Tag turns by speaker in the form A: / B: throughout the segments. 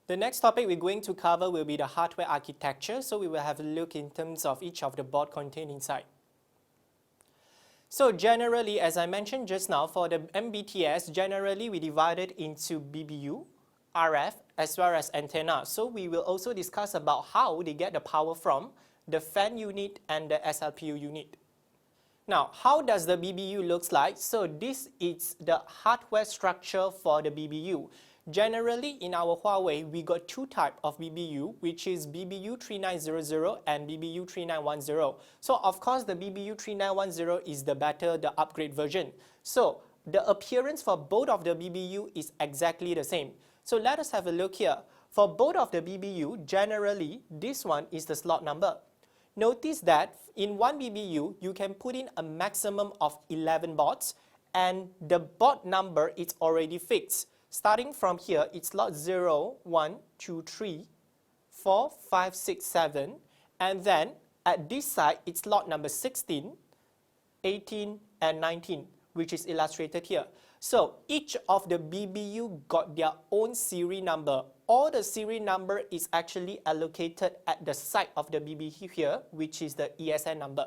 A: The next topic we're going to cover will be the hardware architecture, so we will have a look in terms of each of the board contained inside. So generally, as I mentioned just now, for the MBTS, generally we divide it into BBU, RF, as well as antenna. So we will also discuss about how they get the power from the fan unit and the SLPU unit. Now, how does the BBU looks like? So this is the hardware structure for the BBU. Generally, in our Huawei, we got two types of BBU, which is BBU 3900 and BBU 3910. So, of course, the BBU 3910 is the better, the upgrade version. So, the appearance for both of the BBU is exactly the same. So, let us have a look here. For both of the BBU, generally, this one is the slot number. Notice that in one BBU, you can put in a maximum of 11 bots, and the bot number is already fixed. Starting from here, it's slot 0, 1, 2, 3, 4, 5, 6, 7. And then at this side, it's slot number 16, 18, and 19, which is illustrated here. So each of the BBU got their own serial number. All the serial number is actually allocated at the side of the BBU here, which is the ESN number.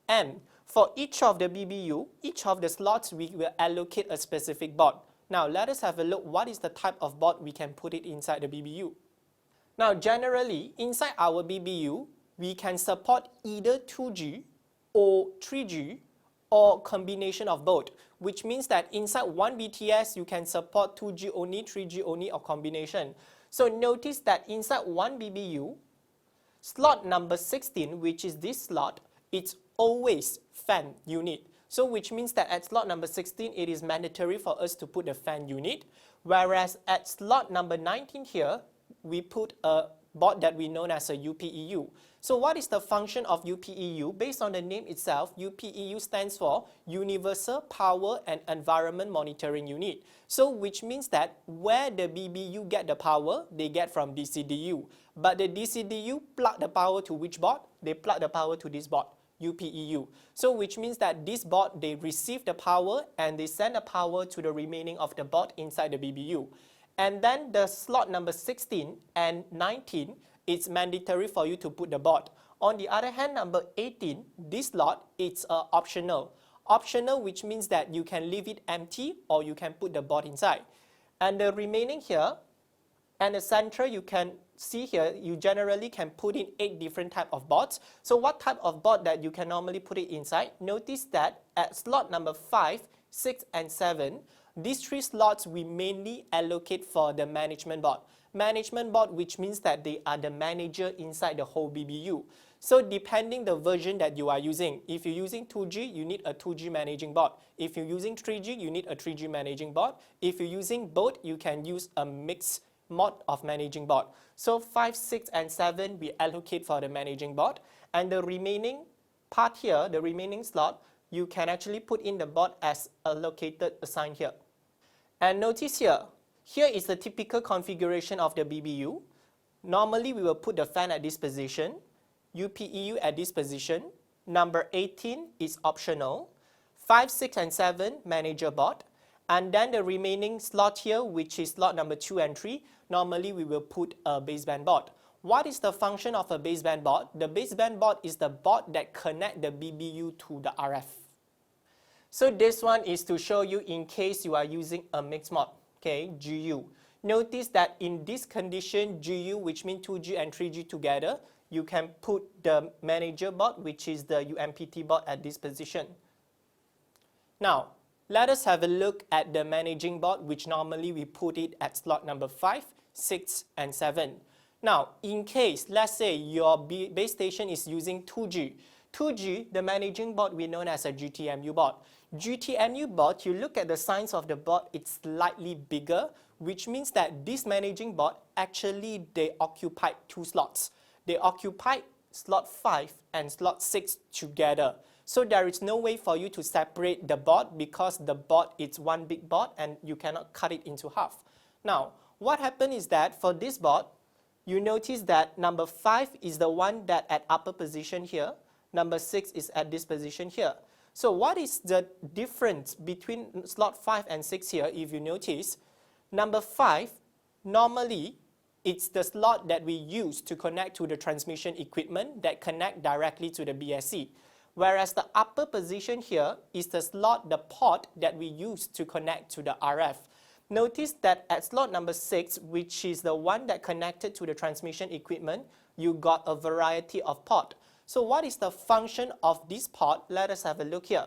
A: And for each of the BBU, each of the slots, we will allocate a specific bot. Now, let us have a look what is the type of bot we can put it inside the BBU. Now, generally, inside our BBU, we can support either 2G or 3G or combination of both, which means that inside one BTS, you can support 2G only, 3G only, or combination. So notice that inside one BBU, slot number 16, which is this slot, it's always fan unit. So which means that at slot number 16, it is mandatory for us to put the fan unit. Whereas at slot number 19 here, we put a board that we know as a UPEU. So what is the function of UPEU? Based on the name itself, UPEU stands for Universal Power and Environment Monitoring Unit. So which means that where the BBU get the power, they get from DCDU. But the DCDU plug the power to which board? They plug the power to this board, UPEU. So which means that this board, they receive the power and they send the power to the remaining of the board inside the BBU. And then the slot number 16 and 19, it's mandatory for you to put the board. On the other hand, number 18, this slot, it's optional. Optional, which means that you can leave it empty or you can put the board inside. And the remaining here, and the center, you can see here, you generally can put in 8 different type of boards. So what type of board that you can normally put it inside? Notice that at slot number 5, 6, and 7, these 3 slots we mainly allocate for the management board. Management board, which means that they are the manager inside the whole BBU. So depending the version that you are using, if you're using 2G, you need a 2G managing board. If you're using 3G, you need a 3G managing board. If you're using both, you can use a mixed mode of managing board. So 5, 6, and 7, we allocate for the managing board. And the remaining part here, the remaining slot, you can actually put in the board as allocated assigned here. And notice here, here is the typical configuration of the BBU. Normally, we will put the fan at this position, UPEU at this position. Number 18 is optional. 5, 6, and 7, manager board. And then the remaining slot here, which is slot number 2 and 3, normally we will put a baseband board. What is the function of a baseband board? The baseband board is the board that connect the BBU to the RF. So this one is to show you in case you are using a mixed mode, okay, GU. Notice that in this condition, GU, which means 2G and 3G together, you can put the manager board, which is the UMPT board at this position. Now, let us have a look at the managing board, which normally we put it at slot number 5, 6, and 7. Now, in case, let's say your base station is using 2G. 2G, the managing board we know as a GTMU board. GTMU board, you look at the size of the board, it's slightly bigger, which means that this managing board, actually they occupy 2 slots. They occupy slot 5 and slot 6 together. So there is no way for you to separate the board because the board is one big board and you cannot cut it into half. Now, what happened is that for this board, you notice that number 5 is the one that at upper position here. Number 6 is at this position here. So what is the difference between slot 5 and 6 here? If you notice, number 5, normally it's the slot that we use to connect to the transmission equipment that connect directly to the BSC. Whereas the upper position here is the slot, the port that we use to connect to the RF. Notice that at slot number 6, which is the one that connected to the transmission equipment, you got a variety of port. So what is the function of this port? Let us have a look here.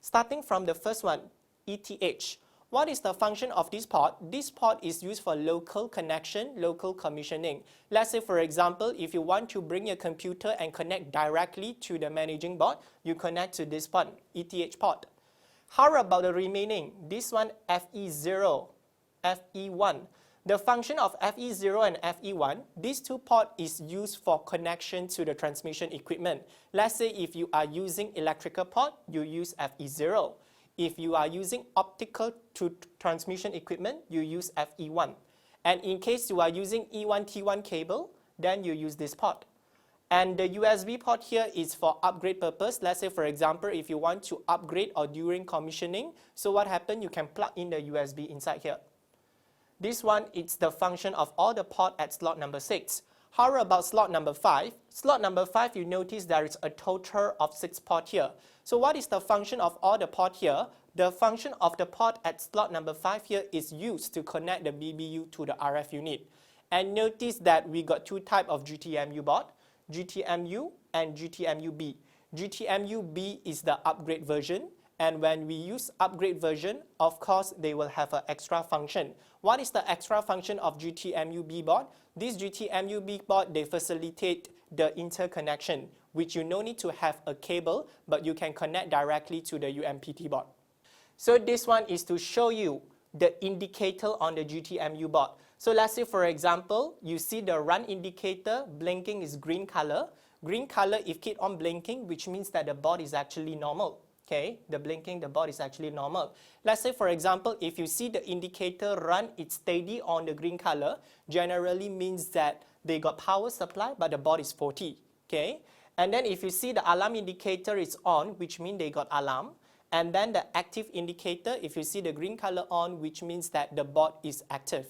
A: Starting from the first one, ETH. What is the function of this port? This port is used for local connection, local commissioning. Let's say, for example, if you want to bring your computer and connect directly to the managing board, you connect to this port, ETH port. How about the remaining? This one, FE0, FE1. The function of FE0 and FE1, these two ports is used for connection to the transmission equipment. Let's say if you are using electrical port, you use FE0. If you are using optical to transmission equipment, you use FE1. And in case you are using E1T1 cable, then you use this port. And the USB port here is for upgrade purpose. Let's say, for example, if you want to upgrade or during commissioning, so what happens? You can plug in the USB inside here. This one, it's the function of all the port at slot number 6. How about slot number 5? Slot number 5, you notice there is a total of 6 ports here. So what is the function of all the port here? The function of the port at slot number 5 here is used to connect the BBU to the RF unit. And notice that we got two types of GTMU board, GTMU and GTMU-B. GTMU-B is the upgrade version. And when we use upgrade version, of course, they will have an extra function. What is the extra function of GTMU-B board? This GTMU-B board, they facilitate the interconnection, which you no need to have a cable, but you can connect directly to the UMPT board. So this one is to show you the indicator on the GTMU board. So let's say, for example, you see the run indicator blinking is green color. Green color, if keep on blinking, which means that the board is actually normal. Okay, the blinking, the board is actually normal. Let's say, for example, if you see the indicator run, it's steady on the green color, generally means that they got power supply, but the board is 40. Okay, and then if you see the alarm indicator is on, which means they got alarm, and then the active indicator, if you see the green color on, which means that the board is active.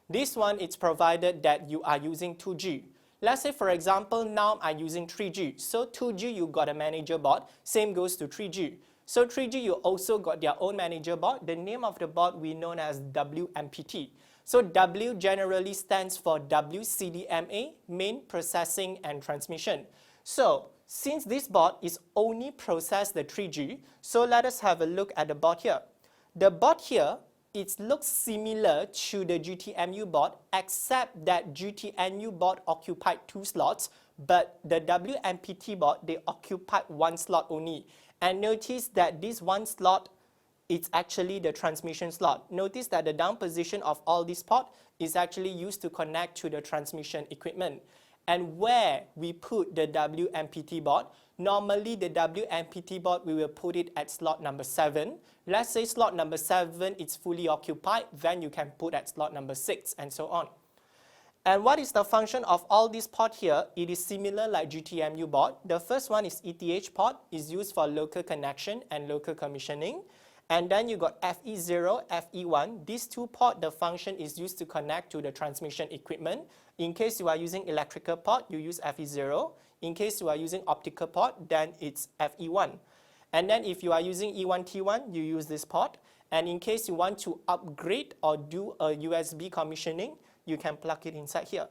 A: This one, it's provided that you are using 2G. Let's say, for example, now I'm using 3G. So 2G, you got a manager board. Same goes to 3G. So 3G, you also got their own manager board. The name of the board we known as WMPT. So W generally stands for WCDMA, main processing and transmission. So since this board is only process the 3G, so let us have a look at the board here. The board here, it looks similar to the GTMU board, except that GTMU board occupied 2 slots, but the WMPT board, they occupied 1 slot only. And notice that this 1 slot, it's actually the transmission slot. Notice that the down position of all these ports is actually used to connect to the transmission equipment. And where we put the WMPT board, normally the WMPT board, we will put it at slot number 7. Let's say slot number 7 is fully occupied, then you can put at slot number 6 and so on. And what is the function of all these ports here? It is similar like GTMU board. The first one is ETH port, is used for local connection and local commissioning. And then you got FE0, FE1. These 2 ports, the function is used to connect to the transmission equipment. In case you are using electrical port, you use FE0. In case you are using optical port, then it's FE1. And then if you are using E1T1, you use this port. And in case you want to upgrade or do a USB commissioning, you can plug it inside here.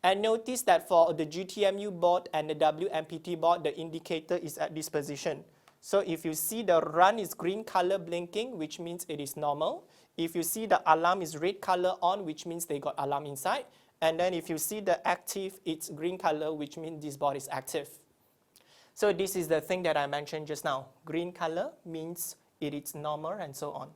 A: And notice that for the GTMU board and the WMPT board, the indicator is at this position. So if you see the run is green color blinking, which means it is normal. If you see the alarm is red color on, which means they got alarm inside. And then if you see the active, it's green color, which means this board is active. So this is the thing that I mentioned just now. Green color means it is normal and so on.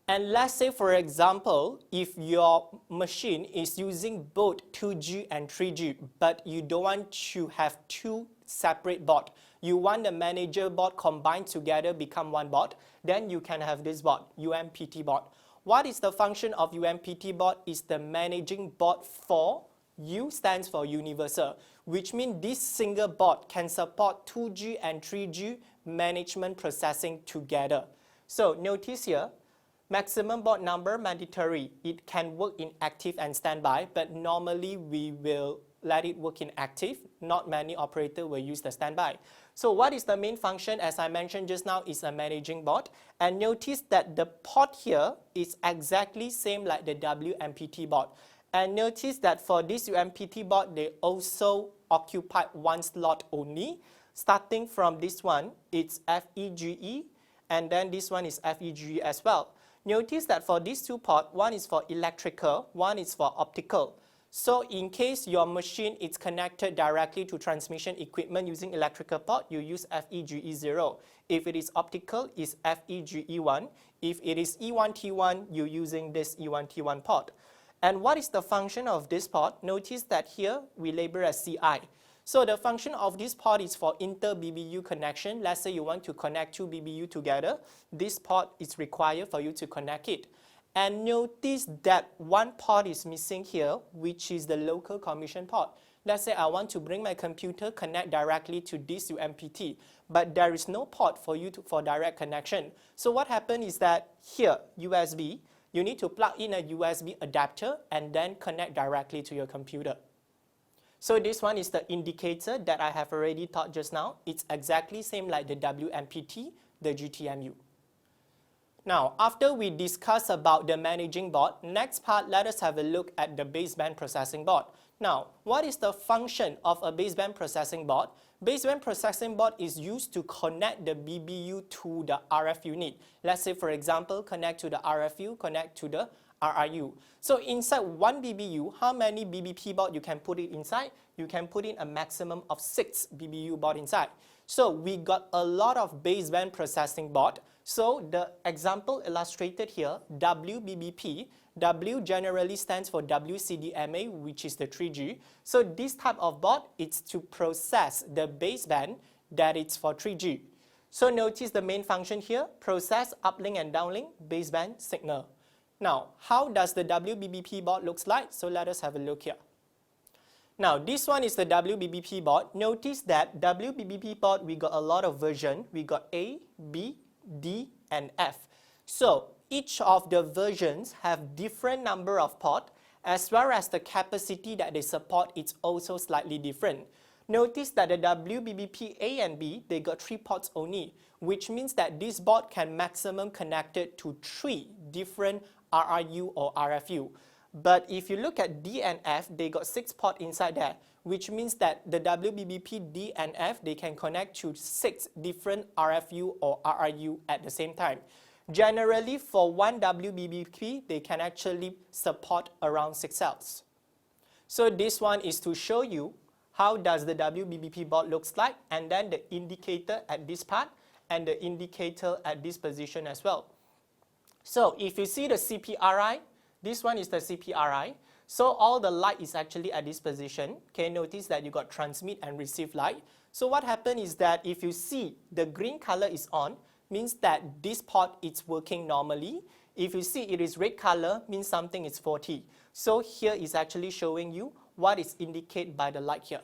A: And let's say, for example, if your machine is using both 2G and 3G, but you don't want to have 2 separate boards. You want the manager board combined together become 1 board, then you can have this board, UMPT board. What is the function of UMPT board? Is the managing board for U stands for universal, which means this single board can support 2G and 3G management processing together. So notice here, Maximum baud number mandatory. It can work in active and standby, but normally we will let it work in active. Not many operators will use the standby. So what is the main function? As I mentioned just now, is a managing baud. And notice that the port here is exactly same like the WMPT baud. And notice that for this UMPT baud, they also occupy one slot only. Starting from this one, it's FEGE, and then this one is FEGE as well. Notice that for these two ports, one is for electrical, one is for optical. So in case your machine is connected directly to transmission equipment using electrical port, you use FEGE0. If it is optical, it's FEGE1. If it is E1T1, you're using this E1T1 port. And what is the function of this port? Notice that here we label as CI. So the function of this port is for inter-BBU connection. Let's say you want to connect two BBU together. This port is required for you to connect it. And notice that one port is missing here, which is the local commission port. Let's say I want to bring my computer connect directly to this UMPT, but there is no port for you for direct connection. So what happens is that here, USB, you need to plug in a USB adapter and then connect directly to your computer. So this one is the indicator that I have already taught just now. It's exactly same like the WMPT, the GTMU. Now, after we discuss about the managing baud, next part, let us have a look at the baseband processing baud. Now, what is the function of a baseband processing baud? Baseband processing baud is used to connect the BBU to the RF unit. Let's say, for example, connect to the RFU, connect to the RRU. So inside one BBU, how many BBP baud you can put it inside? You can put in a maximum of 6 BBU baud inside. So we got a lot of baseband processing baud. So the example illustrated here, WBBP, W generally stands for WCDMA, which is the 3G. So this type of baud is to process the baseband that is for 3G. So notice the main function here, process uplink and downlink baseband signal. Now, how does the WBBP baud looks like? So let us have a look here. Now, this one is the WBBP baud. Notice that WBBP baud, we got a lot of version. We got A, B, D, and F. So each of the versions have different number of ports, as well as the capacity that they support is also slightly different. Notice that the WBBP A and B, they got 3 ports only, which means that this board can maximum connected to 3 different RRU or RFU. But if you look at D and F, they got 6 ports inside there, which means that the WBBP D and F, they can connect to 6 different RFU or RRU at the same time. Generally, for one WBBP, they can actually support around 6 cells. So this one is to show you how does the WBBP board looks like, and then the indicator at this part and the indicator at this position as well. So if you see the CPRI, this one is the CPRI. So all the light is actually at this position. Okay, notice that you got transmit and receive light. So what happened is that if you see the green color is on, means that this port is working normally. If you see it is red color, means something is faulty. So here is actually showing you what is indicated by the light here.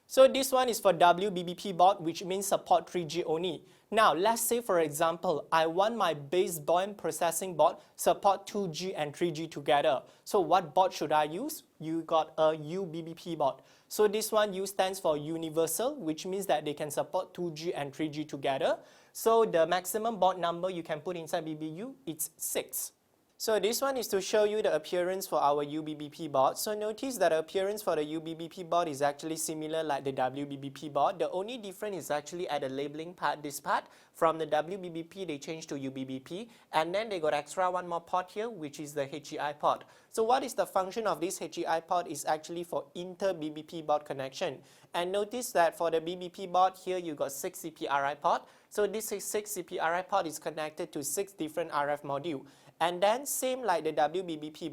A: So this one is for WBBP board, which means support 3G only. Now, let's say for example, I want my baseband processing board support 2G and 3G together. So what board should I use? You got a UBBP board. So this one U stands for universal, which means that they can support 2G and 3G together. So the maximum board number you can put inside BBU, it's 6. So this one is to show you the appearance for our UBBP board. So notice that the appearance for the UBBP board is actually similar like the WBBP board. The only difference is actually at the labeling part, this part. From the WBBP, they changed to UBBP. And then they got extra one more port here, which is the HEI port. So what is the function of this HEI port is actually for inter-BBP board connection. And notice that for the BBP board here, you got 6 CPRI port. So this 6 CPRI port is connected to 6 different RF modules. And then same like the WBBP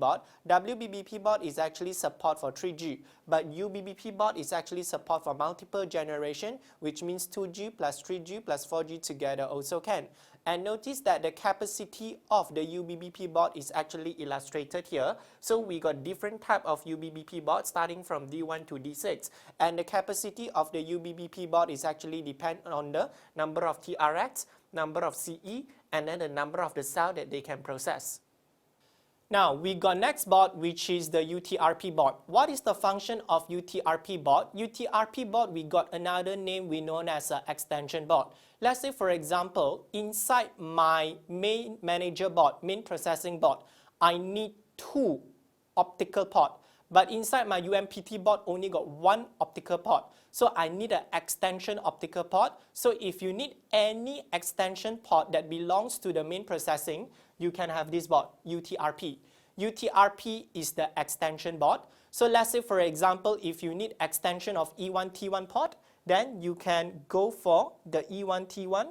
A: board is actually support for 3G, but UBBP board is actually support for multiple generation, which means 2G plus 3G plus 4G together also can. And notice that the capacity of the UBBP board is actually illustrated here. So we got different type of UBBP board starting from D1 to D6. And the capacity of the UBBP board is actually depend on the number of TRX, number of CE, and then the number of the cell that they can process. Now, we got next board, which is the UTRP board. What is the function of UTRP board? UTRP board, we got another name we known as an extension board. Let's say, for example, inside my main manager board, main processing board, I need 2 optical port. But inside my UMPT board, only got 1 optical port. So I need an extension optical port. So if you need any extension port that belongs to the main processing, you can have this board, UTRP. UTRP is the extension board. So let's say, for example, if you need extension of E1T1 port, then you can go for the E1T1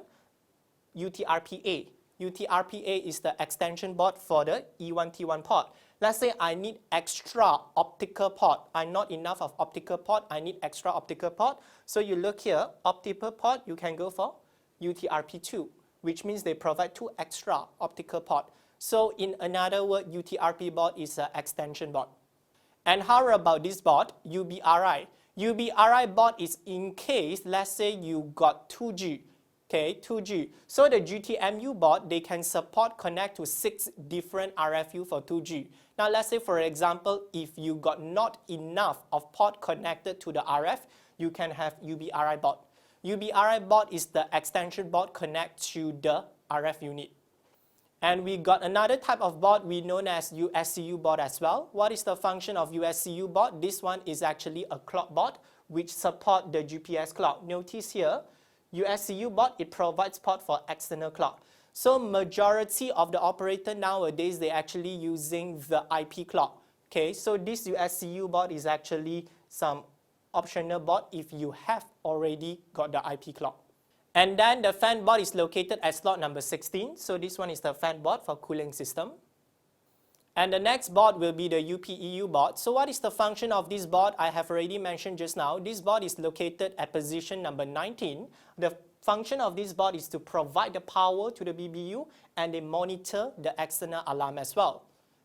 A: UTRPA. UTRPA is the extension board for the E1T1 port. Let's say I need extra optical port. I'm not enough of optical port. I need extra optical port. So you look here, optical port, you can go for UTRP2, which means they provide 2 extra optical port. So in another word, UTRP board is an extension board. And how about this board, UBRI? UBRI board is in case, let's say you got 2G. Okay, 2G. So the GTMU board, they can support connect to 6 different RFU for 2G. Now let's say, for example, if you got not enough of port connected to the RF, you can have UBRI board. UBRI board is the extension board connect to the RF unit. And we got another type of board we known as USCU board as well. What is the function of USCU board? This one is actually a clock board which support the GPS clock. Notice here, USCU board, it provides port for external clock. So majority of the operator nowadays, they're actually using the IP clock. Okay, so this USCU board is actually some optional board if you have already got the IP clock. And then the fan board is located at slot number 16. So this one is the fan board for cooling system. And the next board will be the UPEU board. So what is the function of this board? I have already mentioned just now. This board is located at position number 19. The function of this board is to provide the power to the BBU and they monitor the external alarm as well.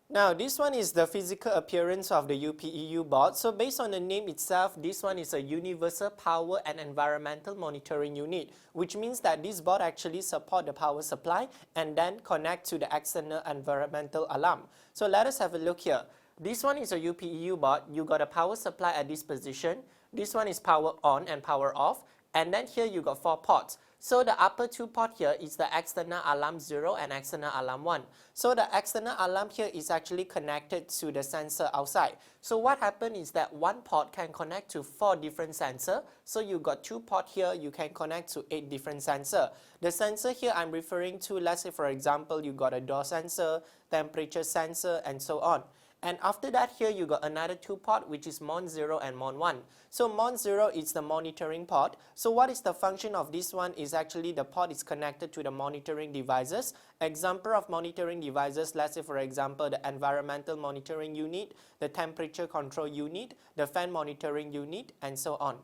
A: Now, this one is the physical appearance of the UPEU board. So based on the name itself, this one is a Universal Power and Environmental Monitoring Unit, which means that this board actually supports the power supply and then connect to the external environmental alarm. So let us have a look here. This one is a UPEU board. You got a power supply at this position. This one is power on and power off. And then here you got 4 ports. So the upper 2 port here is the external alarm 0 and external alarm 1. So the external alarm here is actually connected to the sensor outside. So what happens is that 1 port can connect to 4 different sensors. So you got 2 port here, you can connect to 8 different sensors. The sensor here I'm referring to, let's say for example, you got a door sensor, temperature sensor, and so on. And after that, here you got another 2 port, which is Mon 0 and Mon 1. So Mon 0 is the monitoring port. So what is the function of this one is actually the port is connected to the monitoring devices. Example of monitoring devices, let's say for example, the environmental monitoring unit, the temperature control unit, the fan monitoring unit, and so on.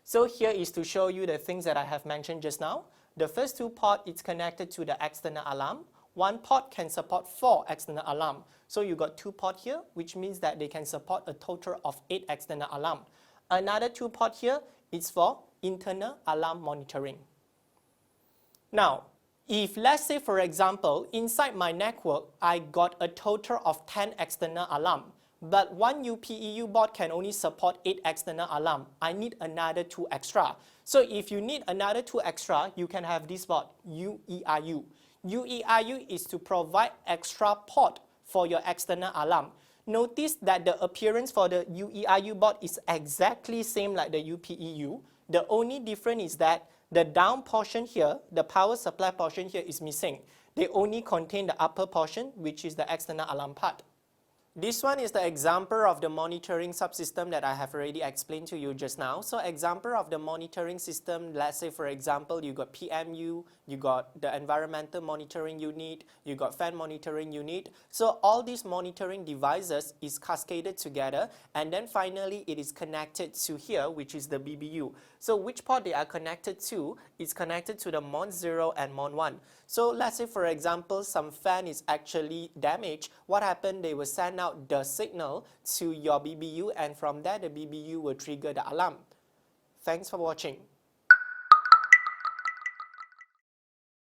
A: So here is to show you the things that I have mentioned just now. The first 2 port is connected to the external alarm. 1 port can support 4 external alarm. So you got 2 port here, which means that they can support a total of 8 external alarm. Another 2 port here is for internal alarm monitoring. Now, if let's say for example, inside my network, I got a total of 10 external alarm, but 1 UPEU board can only support 8 external alarm. I need another 2 extra. So if you need another 2 extra, you can have this board, UERU. UERU is to provide extra port for your external alarm. Notice that the appearance for the UERU board is exactly same like the UPEU. The only difference is that the down portion here, the power supply portion here is missing. They only contain the upper portion, which is the external alarm part. This one is the example of the monitoring subsystem that I have already explained to you just now. So example of the monitoring system, let's say for example, you got PMU, you got the environmental monitoring unit, you got fan monitoring unit. So all these monitoring devices is cascaded together, and then finally it is connected to here, which is the BBU. So which port they are connected to is connected to the Mon 0 and Mon 1. So let's say for example, some fan is actually damaged. What happened? They will send out the signal to your BBU, and from there the BBU will trigger the alarm. Thanks for watching.